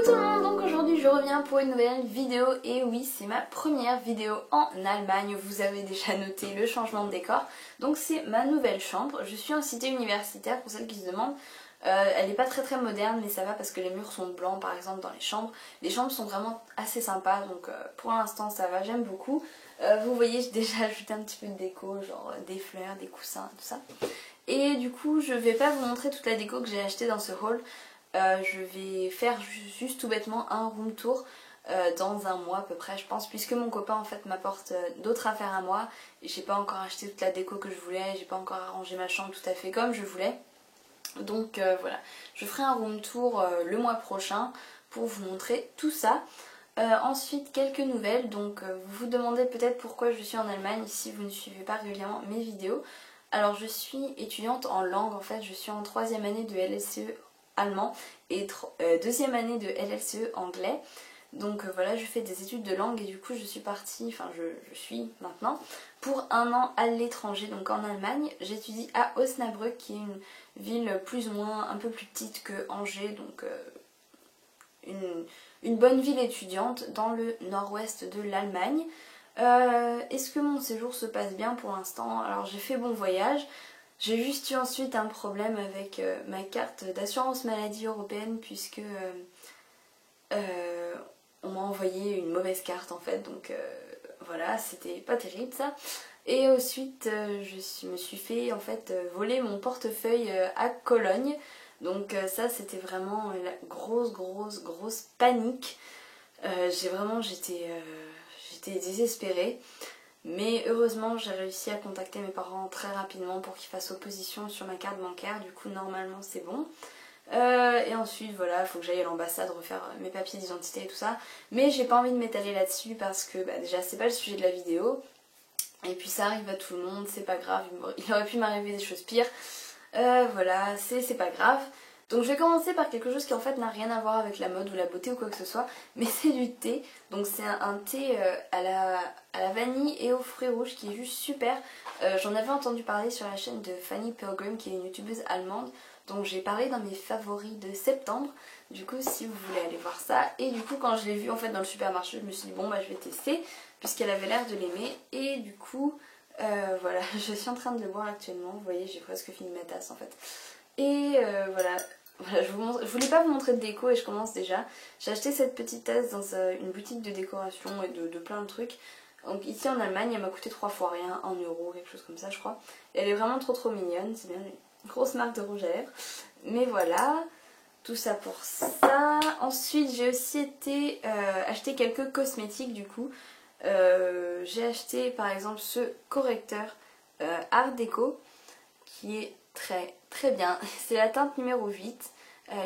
Coucou tout le monde, donc aujourd'hui je reviens pour une nouvelle vidéo et oui c'est ma première vidéo en Allemagne, vous avez déjà noté le changement de décor, donc c'est ma nouvelle chambre, je suis en cité universitaire pour celles qui se demandent, elle n'est pas très moderne mais ça va parce que les murs sont blancs par exemple dans les chambres sont vraiment assez sympas donc pour l'instant ça va, j'aime beaucoup, vous voyez j'ai déjà ajouté un petit peu de déco, genre des fleurs, des coussins, tout ça. Et du coup je vais pas vous montrer toute la déco que j'ai achetée dans ce haul. Je vais faire juste tout bêtement un room tour dans un mois à peu près je pense, puisque mon copain en fait m'apporte d'autres affaires à moi et j'ai pas encore acheté toute la déco que je voulais, j'ai pas encore arrangé ma chambre tout à fait comme je voulais. Donc voilà, je ferai un room tour le mois prochain pour vous montrer tout ça. Ensuite quelques nouvelles, donc vous vous demandez peut-être pourquoi je suis en Allemagne si vous ne suivez pas régulièrement mes vidéos. Alors je suis étudiante en langue en fait, je suis en 3e année de LSE allemand et 2e année de LLCE anglais. Donc voilà, je fais des études de langue et du coup je suis partie, enfin je suis maintenant, pour un an à l'étranger, donc en Allemagne. J'étudie à Osnabrück qui est une ville plus ou moins un peu plus petite que Angers, donc une bonne ville étudiante dans le nord-ouest de l'Allemagne. Est-ce que mon séjour se passe bien pour l'instant? Alors j'ai fait bon voyage. J'ai juste eu ensuite un problème avec ma carte d'assurance maladie européenne puisque on m'a envoyé une mauvaise carte en fait, donc voilà, c'était pas terrible ça. Et ensuite je me suis fait en fait voler mon portefeuille à Cologne, donc ça c'était vraiment la grosse panique. J'étais désespérée. Mais heureusement j'ai réussi à contacter mes parents très rapidement pour qu'ils fassent opposition sur ma carte bancaire, du coup normalement c'est bon. Et ensuite voilà, il faut que j'aille à l'ambassade refaire mes papiers d'identité et tout ça. Mais j'ai pas envie de m'étaler là-dessus parce que déjà c'est pas le sujet de la vidéo. Et puis ça arrive à tout le monde, c'est pas grave, il aurait pu m'arriver des choses pires. Voilà, c'est pas grave. Donc je vais commencer par quelque chose qui en fait n'a rien à voir avec la mode ou la beauté ou quoi que ce soit, mais c'est du thé. Donc c'est un thé à la vanille et aux fruits rouges qui est juste super. J'en avais entendu parler sur la chaîne de Fanny Pilgrim qui est une youtubeuse allemande. Donc j'ai parlé dans mes favoris de septembre. Du coup si vous voulez aller voir ça. Et du coup quand je l'ai vu en fait dans le supermarché, je me suis dit bon bah je vais tester puisqu'elle avait l'air de l'aimer. Et du coup voilà, je suis en train de le boire actuellement. Vous voyez j'ai presque fini ma tasse en fait. Et voilà, je voulais pas vous montrer de déco et je commence déjà. J'ai acheté cette petite tasse dans une boutique de décoration et de plein de trucs. Donc ici en Allemagne, elle m'a coûté 3 fois rien, 1 euro, quelque chose comme ça je crois. Et elle est vraiment trop mignonne, c'est bien une grosse marque de rouge à lèvres. Mais voilà, tout ça pour ça. Ensuite j'ai aussi été acheter quelques cosmétiques du coup. J'ai acheté par exemple ce correcteur Art Déco qui est très bien. C'est la teinte numéro 8.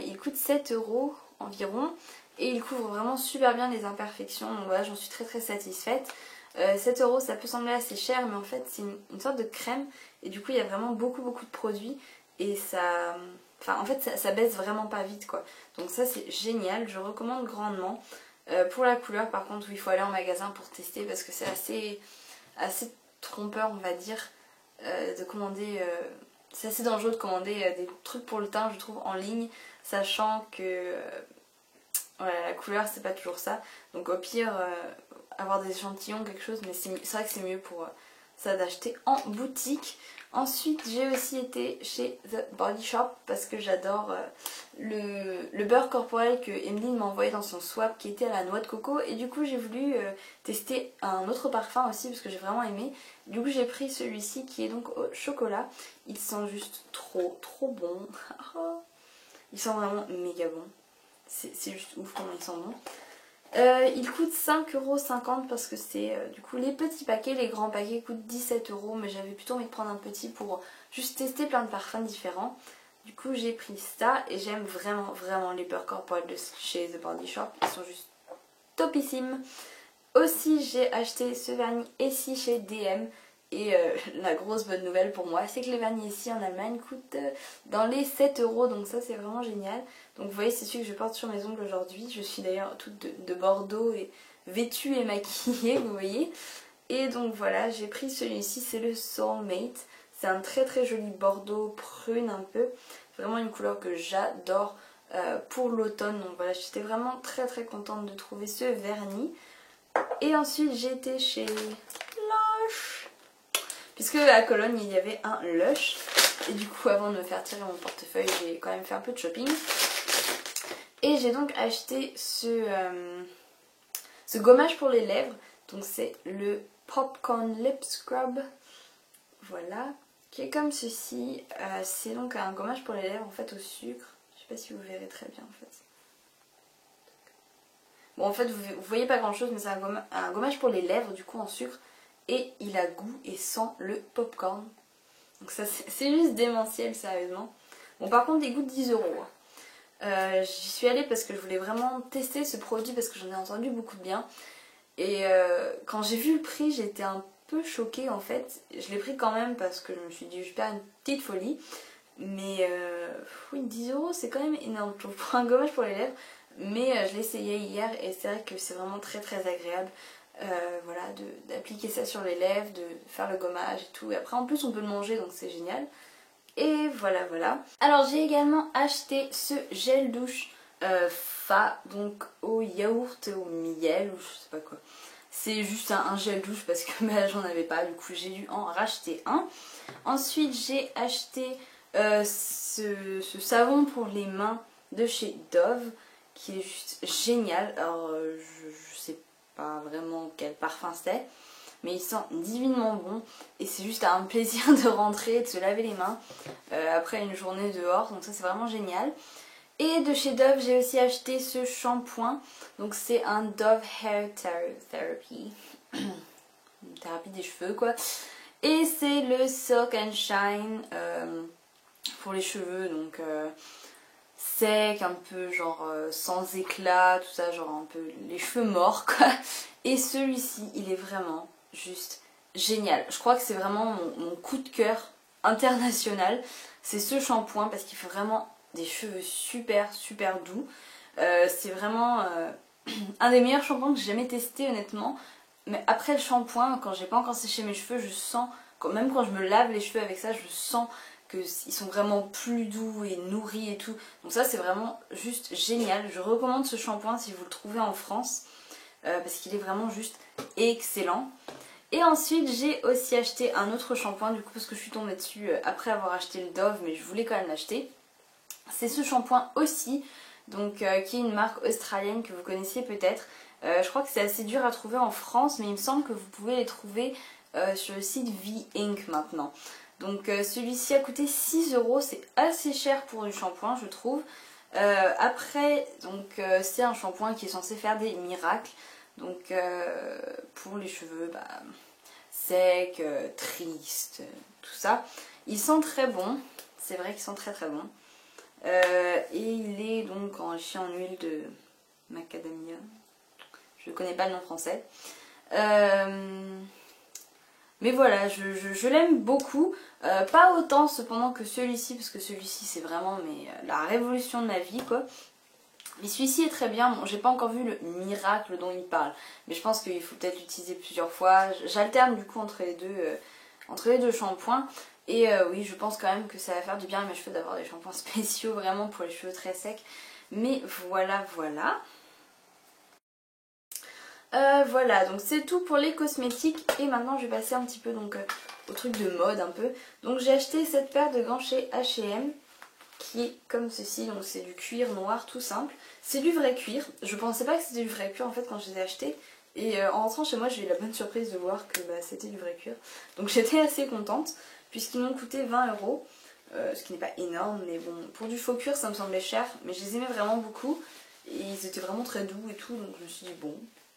Il coûte 7 € environ et il couvre vraiment super bien les imperfections. Donc voilà, j'en suis très satisfaite. 7 € ça peut sembler assez cher mais en fait c'est une sorte de crème et du coup il y a vraiment beaucoup de produits et ça... Enfin en fait ça baisse vraiment pas vite quoi. Donc ça c'est génial, je recommande grandement. Pour la couleur par contre il faut aller en magasin pour tester parce que c'est assez trompeur on va dire de commander... C'est assez dangereux de commander des trucs pour le teint je trouve en ligne, sachant que voilà, la couleur c'est pas toujours ça. Donc au pire avoir des échantillons quelque chose, mais c'est vrai que c'est mieux pour ça d'acheter en boutique. Ensuite j'ai aussi été chez The Body Shop parce que j'adore le beurre corporel que Emeline m'a envoyé dans son swap qui était à la noix de coco et du coup j'ai voulu tester un autre parfum aussi parce que j'ai vraiment aimé. Du coup j'ai pris celui-ci qui est donc au chocolat. Il sent juste trop bon. Il sent vraiment méga bon. C'est juste ouf comment il sent bon. Il coûte 5,50 € parce que c'est du coup les petits paquets, les grands paquets coûtent 17 € mais j'avais plutôt envie de prendre un petit pour juste tester plein de parfums différents. Du coup j'ai pris ça et j'aime vraiment les beurres corporels de chez The Body Shop, ils sont juste topissimes. Aussi j'ai acheté ce vernis Essie chez DM et la grosse bonne nouvelle pour moi c'est que les vernis Essie en Allemagne coûtent dans les 7 € donc ça c'est vraiment génial. Donc vous voyez c'est celui que je porte sur mes ongles aujourd'hui, je suis d'ailleurs toute de bordeaux et vêtue et maquillée vous voyez. Et donc voilà j'ai pris celui-ci, c'est le Soulmate, c'est un très joli bordeaux prune un peu, vraiment une couleur que j'adore. pour l'automne. Donc voilà, j'étais vraiment très très contente de trouver ce vernis. Et ensuite j'ai été chez Lush, puisque à Cologne il y avait un Lush. Et du coup avant de me faire tirer mon portefeuille, j'ai quand même fait un peu de shopping. Et j'ai donc acheté ce gommage pour les lèvres. Donc c'est le Popcorn Lip Scrub. Voilà, qui est comme ceci. C'est donc un gommage pour les lèvres en fait au sucre. Je sais pas si vous verrez très bien en fait. Bon en fait vous voyez pas grand chose, mais c'est un gommage pour les lèvres du coup en sucre. Et il a goût et sent le popcorn. Donc ça c'est juste démentiel sérieusement. Bon par contre il coûte 10 €. J'y suis allée parce que je voulais vraiment tester ce produit parce que j'en ai entendu beaucoup de bien. Et quand j'ai vu le prix j'étais un peu choquée en fait. Je l'ai pris quand même parce que je me suis dit je vais faire une petite folie. Mais oui 10 € c'est quand même énorme pour un gommage pour les lèvres. Mais je l'ai essayé hier et c'est vrai que c'est vraiment très très agréable. Voilà, d'appliquer ça sur les lèvres, de faire le gommage et tout. Et après en plus on peut le manger donc c'est génial. Et voilà voilà. Alors j'ai également acheté ce gel douche Fa, donc au yaourt et au miel ou je sais pas quoi. C'est juste un gel douche parce que bah, j'en avais pas, du coup j'ai dû en racheter un. Ensuite j'ai acheté ce savon pour les mains de chez Dove qui est juste génial. Alors je sais pas vraiment quel parfum c'est, mais il sent divinement bon et c'est juste un plaisir de rentrer et de se laver les mains après une journée dehors, donc ça c'est vraiment génial. Et de chez Dove j'ai aussi acheté ce shampoing, donc c'est un Dove Hair Therapy, une thérapie des cheveux quoi, et c'est le Silk and Shine pour les cheveux, donc sec, un peu genre sans éclat, tout ça, genre un peu les cheveux morts quoi. Et celui-ci il est vraiment juste génial. Je crois que c'est vraiment mon coup de cœur international, c'est ce shampoing parce qu'il fait vraiment des cheveux super super doux. C'est vraiment un des meilleurs shampoings que j'ai jamais testé honnêtement. Mais après le shampoing, quand j'ai pas encore séché mes cheveux, je sens, même quand je me lave les cheveux avec ça, je sens qu'ils sont vraiment plus doux et nourris et tout. Donc ça c'est vraiment juste génial. Je recommande ce shampoing si vous le trouvez en France parce qu'il est vraiment juste excellent. Et ensuite j'ai aussi acheté un autre shampoing du coup parce que je suis tombée dessus après avoir acheté le Dove, mais je voulais quand même l'acheter. C'est ce shampoing aussi, donc qui est une marque australienne que vous connaissiez peut-être. Je crois que c'est assez dur à trouver en France, mais il me semble que vous pouvez les trouver sur le site V-Ink maintenant. Donc celui-ci a coûté 6 €, c'est assez cher pour du shampoing je trouve. Après, donc c'est un shampoing qui est censé faire des miracles. Donc pour les cheveux secs, tristes, tout ça. Il sent très bon, c'est vrai qu'il sent très très bon. Et il est donc enrichi en huile de macadamia. Je ne connais pas le nom français. Mais voilà, je l'aime beaucoup. Pas autant cependant que celui-ci, parce que celui-ci c'est vraiment la révolution de ma vie quoi. Mais celui-ci est très bien. Bon, j'ai pas encore vu le miracle dont il parle, mais je pense qu'il faut peut-être l'utiliser plusieurs fois. J'alterne du coup entre les deux shampoings. Et oui, je pense quand même que ça va faire du bien à mes cheveux d'avoir des shampoings spéciaux vraiment pour les cheveux très secs. Mais voilà, voilà. Voilà, donc c'est tout pour les cosmétiques. Et maintenant je vais passer un petit peu donc au truc de mode un peu. Donc j'ai acheté cette paire de gants chez H&M qui est comme ceci, donc c'est du cuir noir tout simple. C'est du vrai cuir. Je pensais pas que c'était du vrai cuir en fait quand je les ai achetés. Et en rentrant chez moi j'ai eu la bonne surprise de voir que c'était du vrai cuir. Donc j'étais assez contente puisqu'ils m'ont coûté 20 €. Ce qui n'est pas énorme, mais bon, pour du faux cuir ça me semblait cher. Mais je les aimais vraiment beaucoup. Et ils étaient vraiment très doux et tout, donc je me suis dit bon,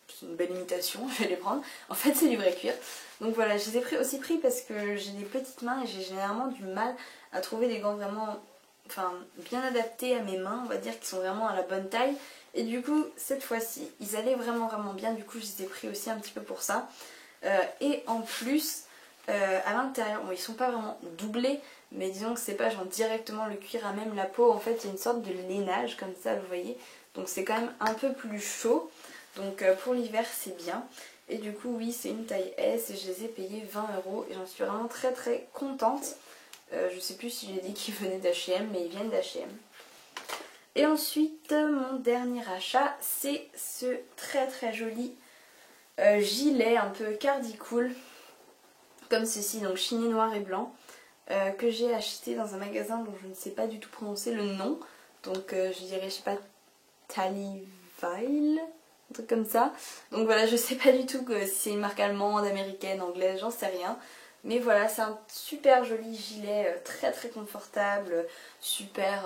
c'est une belle imitation, je vais les prendre. En fait c'est du vrai cuir. Donc voilà, je les ai aussi pris parce que j'ai des petites mains et j'ai généralement du mal à trouver des gants vraiment bien adaptés à mes mains, on va dire, qui sont vraiment à la bonne taille. Et du coup cette fois-ci ils allaient vraiment vraiment bien, du coup je les ai pris aussi un petit peu pour ça. Et en plus à l'intérieur, bon ils sont pas vraiment doublés, mais disons que c'est pas genre directement le cuir à même la peau, en fait il y a une sorte de lainage comme ça vous voyez. Donc c'est quand même un peu plus chaud, donc pour l'hiver c'est bien. Et du coup oui c'est une taille S et je les ai payés 20 € et j'en suis vraiment très très contente. Je sais plus si j'ai dit qu'ils venaient d'H&M, mais ils viennent d'H&M. Et ensuite mon dernier achat c'est ce très joli gilet un peu cardicool comme ceci, donc chiné noir et blanc, que j'ai acheté dans un magasin dont je ne sais pas du tout prononcer le nom, donc je dirais, je sais pas, Talivile, un truc comme ça. Donc voilà, je sais pas du tout si c'est une marque allemande, américaine, anglaise, j'en sais rien. Mais voilà, c'est un super joli gilet, très confortable, super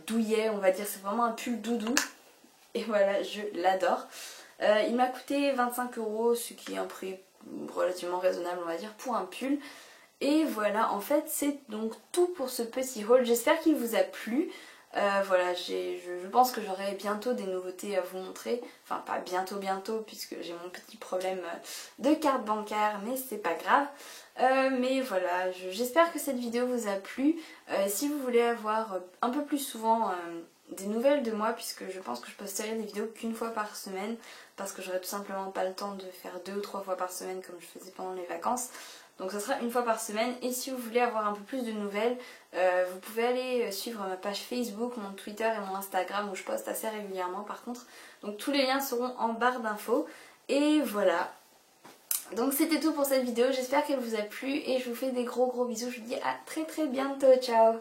douillet, on va dire, c'est vraiment un pull doudou. Et voilà, je l'adore. Il m'a coûté 25 €, ce qui est un prix relativement raisonnable, on va dire, pour un pull. Et voilà, en fait, c'est donc tout pour ce petit haul. J'espère qu'il vous a plu. Voilà, je pense que j'aurai bientôt des nouveautés à vous montrer. Enfin, pas bientôt, puisque j'ai mon petit problème de carte bancaire, mais c'est pas grave. Mais voilà, j'espère que cette vidéo vous a plu. Si vous voulez avoir un peu plus souvent des nouvelles de moi, puisque je pense que je posterai des vidéos qu'une fois par semaine, parce que j'aurai tout simplement pas le temps de faire 2 ou 3 fois par semaine comme je faisais pendant les vacances. Donc ça sera une fois par semaine. Et si vous voulez avoir un peu plus de nouvelles, vous pouvez aller suivre ma page Facebook, mon Twitter et mon Instagram où je poste assez régulièrement par contre. Donc tous les liens seront en barre d'infos. Et voilà. Donc c'était tout pour cette vidéo. J'espère qu'elle vous a plu et je vous fais des gros bisous. Je vous dis à très bientôt. Ciao!